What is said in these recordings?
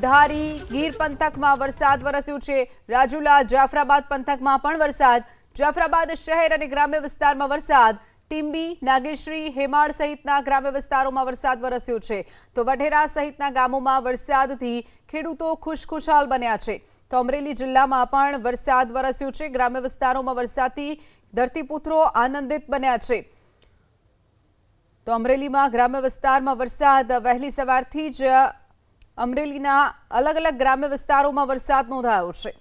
ધારી ગીર પંથકમાં વરસાદ વરસ્યો છે। રાજુલા જાફરાબાદ પંથકમાં પણ વરસાદ। જાફરાબાદ શહેર અને ગ્રામ્ય વિસ્તારમાં વરસાદ। ટીંબી નાગેશ્રી હેમાળ સહિતના ગ્રામ્ય વિસ્તારોમાં વરસાદ વરસ્યો છે। તો વઢેરા સહિતના ગામોમાં વરસાદથી ખેડૂતો ખુશખુશાલ બન્યા છે। તો અમરેલી જિલ્લામાં પણ વરસાદ વરસ્યો છે। ગ્રામ્ય વિસ્તારોમાં વરસાદથી ધરતીપુત્રો આનંદિત બન્યા છે। તો અમરેલીમાં ગ્રામ્ય વિસ્તારમાં વરસાદ વહેલી સવારથી જ અમરેલીના અલગ અલગ ગ્રામ્ય વિસ્તારોમાં વરસાદ નોંધાયો છે।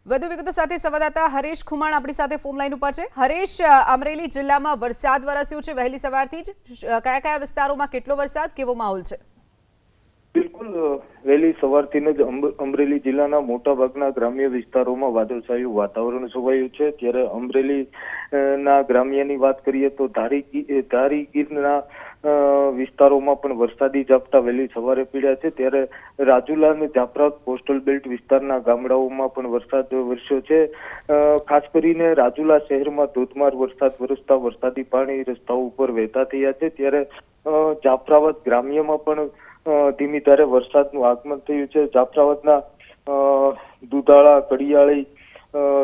વધુ વિગતો સાથે સંવાદદાતા હરેશ ખુમાણ આપણી સાથે ફોન લાઈન ઉપર છે। હરેશ, અમરેલી જિલ્લામાં વરસાદ વરસ્યો છે વહેલી સવારથી જ, કયા કયા વિસ્તારોમાં કેટલો વરસાદ, કેવો માહોલ છે? બિલકુલ, વહેલી સવારથી જ અમરેલી જિલ્લાના મોટાભાગના ગ્રામ્ય વિસ્તારોમાં વાદળછાયું વાતાવરણ છવાયું છે। ત્યારે અમરેલી ના ગ્રામ્યની વાત કરીએ તો ધારી ગીરના વિસ્તારોમાં પણ વરસાદી ઝાપટા વહેલી સવારે પડ્યા છે। ત્યારે રાજુલા અને જાફરાબાદ કોસ્ટલ બેલ્ટ વિસ્તારના ગામડાઓમાં પણ વરસાદ વરસ્યો છે। ખાસ કરીને રાજુલા શહેરમાં ધોધમાર વરસાદ વરસતા વરસાદી પાણી રસ્તાઓ ઉપર વહેતા થયા છે। ત્યારે જાફરાબાદ ગ્રામ્યમાં પણ ધીમી ધારે વરસાદનું આગમન થયું છે। જાફરાબાદના દુધાળા, કડિયાળી,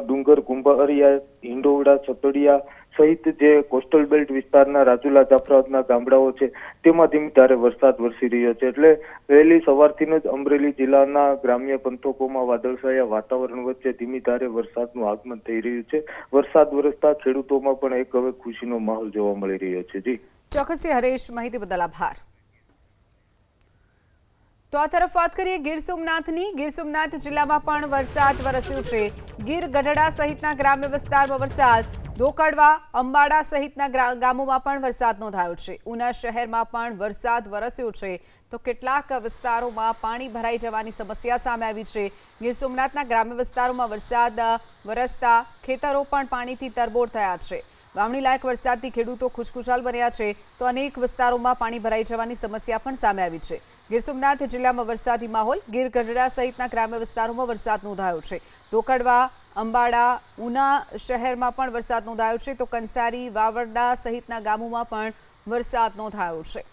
ડુંગર, કુંભારિયા, હિંડોવડા, સતડિયા સહિત જે કોસ્ટલ બેલ્ટ વિસ્તારના રાજુલા જાફરાબાદના ગામડાઓ છે તેમાં ધીમી ધારે વરસાદ વરસી રહ્યો છે। એટલે વહેલી સવારથી જ અમરેલી જિલ્લાના ગ્રામ્ય પંથકોમાં વાદળછાયા વાતાવરણ વચ્ચે ધીમી ધારે વરસાદનું આગમન થઈ રહ્યું છે। વરસાદ વરસતા ખેડૂતોમાં પણ એક હવે ખુશીનો માહોલ જોવા મળી રહ્યો છે। જી ચોક્કસથી હરેશ, માહિતી બદલ આભાર। તો આ તરફ વાત કરીએ ગીર સોમનાથની। ગીર સોમનાથ જિલ્લામાં પણ વરસાદ વરસ્યો છે। ગીર ગઢડા સહિતના ગ્રામ્ય વિસ્તારમાં વરસાદ। ધોકડવા, અંબાડા સહિતના ગામોમાં પણ વરસાદ નોંધાયો છે। ઉના શહેરમાં પણ વરસાદ વરસ્યો છે। તો કેટલાક વિસ્તારોમાં પાણી ભરાઈ જવાની સમસ્યા સામે આવી છે। ગીર સોમનાથના ગ્રામ્ય વિસ્તારોમાં વરસાદ વરસતા ખેતરો પણ પાણીથી તરબોળ થયા છે। વાવણી લાયક વરસાદથી ખેડૂતો ખુશખુશાલ બન્યા છે। તો અનેક વિસ્તારોમાં પાણી ભરાઈ જવાની સમસ્યા પણ સામે આવી છે। ગીર સોમનાથ જિલ્લામાં વરસાદી માહોલ। ગીર ગઢડા સહિતના ગ્રામ્ય વિસ્તારોમાં વરસાદ નોંધાયો છે। ધોકડવા, અંબાડા, ઉના શહેરમાં પણ વરસાદ નોંધાયો છે। તો કંસારી, વાવરડા સહિતના ગામોમાં પણ વરસાદ નોંધાયો છે।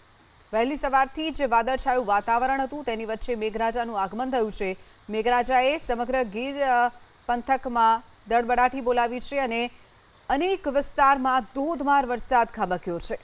વહેલી સવારથી જ વાદળછાયું વાતાવરણ હતું, તેની વચ્ચે મેઘરાજાનું આગમન થયું છે। મેઘરાજાએ સમગ્ર ગીર પંથકમાં દળબડાટી બોલાવી છે અને અનેક વિસ્તારમાં ધોધમાર વરસાદ ખાબક્યો છે।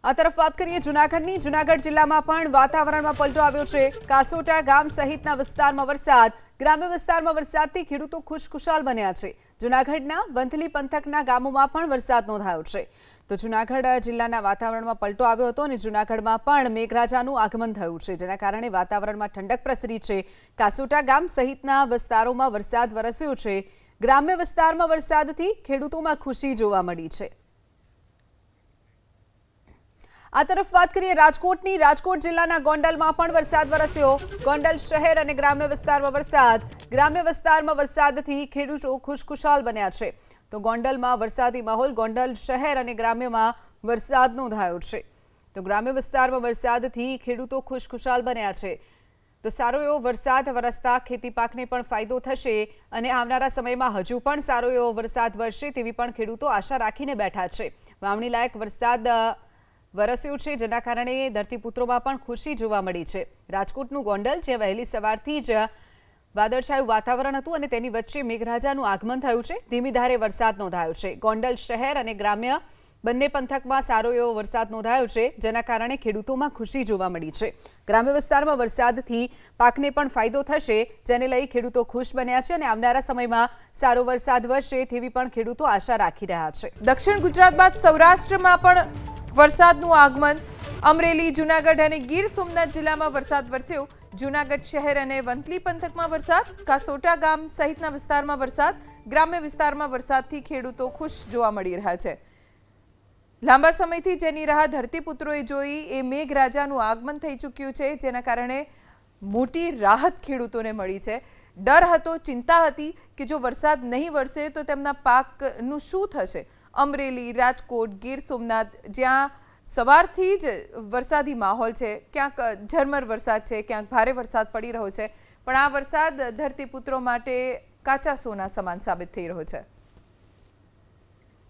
આ તરફ વાત કરીએ જૂનાગઢની। જૂનાગઢ જિલ્લામાં પણ વાતાવરણમાં પલટો આવ્યો છે। કાસોટા ગામ સહિતના વિસ્તારમાં વરસાદ। ગ્રામ્ય વિસ્તારમાં વરસાદથી ખેડૂતો ખુશખુશાલ બન્યા છે। જૂનાગઢના વંથલી પંથકના ગામોમાં પણ વરસાદ નોંધાયો છે। તો જૂનાગઢ જિલ્લાના વાતાવરણમાં પલટો આવ્યો હતો અને જૂનાગઢમાં પણ મેઘરાજાનું આગમન થયું છે, જેના કારણે વાતાવરણમાં ઠંડક પ્રસરી છે। કાસોટા ગામ સહિતના વિસ્તારોમાં વરસાદ વરસ્યો છે। ગ્રામ્ય વિસ્તારમાં વરસાદથી ખેડૂતોમાં ખુશી જોવા મળી છે। આ તરફ વાત કરીએ રાજકોટની। રાજકોટ જિલ્લાના ગોંડલમાં પણ વરસાદ વરસ્યો। ગોંડલ શહેર અને ગ્રામ્ય વિસ્તારમાં વરસાદ। ગ્રામ્ય વિસ્તારમાં વરસાદથી ખેડૂતો ખુશખુશાલ બન્યા છે। તો ગોંડલમાં વરસાદી માહોલ। ગોંડલ શહેર અને ગ્રામ્યમાં વરસાદ નોંધાયો છે। તો ગ્રામ્ય વિસ્તારમાં વરસાદથી ખેડૂતો ખુશખુશાલ બન્યા છે। તો સારો એવો વરસાદ વરસતા ખેતી પાકને પણ ફાયદો થશે અને આવનારા સમયમાં હજુ પણ સારો એવો વરસાદ વરસે તેવી પણ ખેડૂતો આશા રાખીને બેઠા છે। વાવણી લાયક વરસાદ વરસ્યું છે, જેના કારણે ધરતીપુત્રોમાં પણ ખુશી જોવા મળી છે। રાજકોટનું ગોંડલ, જે વહેલી સવારથી જ વાદળછાયું વાતાવરણ હતું અને તેની વચ્ચે મેઘરાજાનું આગમન થયું છે। ધીમી ધારે વરસાદ નોંધાયો છે। ગોંડલ શહેર અને ગ્રામ્ય બંને પંથકમાં સારો એવો વરસાદ નોંધાયો છે, જેના કારણે ખેડૂતોમાં ખુશી જોવા મળી છે। ગ્રામ્ય વિસ્તારમાં વરસાદથી પાકને પણ ફાયદો થશે, જેને લઈ ખેડૂતો ખુશ બન્યા છે અને આવનારા સમયમાં સારો વરસાદ વરસે તેવી પણ ખેડૂતો આશા રાખી રહ્યા છે। દક્ષિણ ગુજરાત બાદ સૌરાષ્ટ્રમાં પણ વરસાદનું આગમન। અમરેલી, જૂનાગઢ અને ગીર સોમનાથ જિલ્લામાં વરસાદ વરસ્યો। જૂનાગઢ શહેર અને વંથલી પંથકમાં વરસાદ। કાસોટા ગામ સહિતના વિસ્તારમાં વરસાદ। ગ્રામ્ય વિસ્તારમાં વરસાદથી ખેડૂતો ખુશ જોવા મળી રહ્યા છે। લાંબા સમયથી જેની રાહ ધરતીપુત્રોએ જોઈ એ મેઘરાજાનું આગમન થઈ ચૂક્યું છે, જેના કારણે મોટી રાહત ખેડૂતોને મળી છે। ડર હતો, ચિંતા હતી કે જો વરસાદ નહીં વરસે તો તેમના પાકનું શું થશે। અમરેલી, રાજકોટ, ગીર સોમનાથ, જ્યાં સવારથી જ વરસાદી માહોલ છે, ક્યાંક ઝરમર વરસાદ છે, ક્યાંક ભારે વરસાદ પડી રહ્યો છે, પણ આ વરસાદ ધરતીપુત્રો માટે કાચા સોના સમાન સાબિત થઈ રહ્યો છે।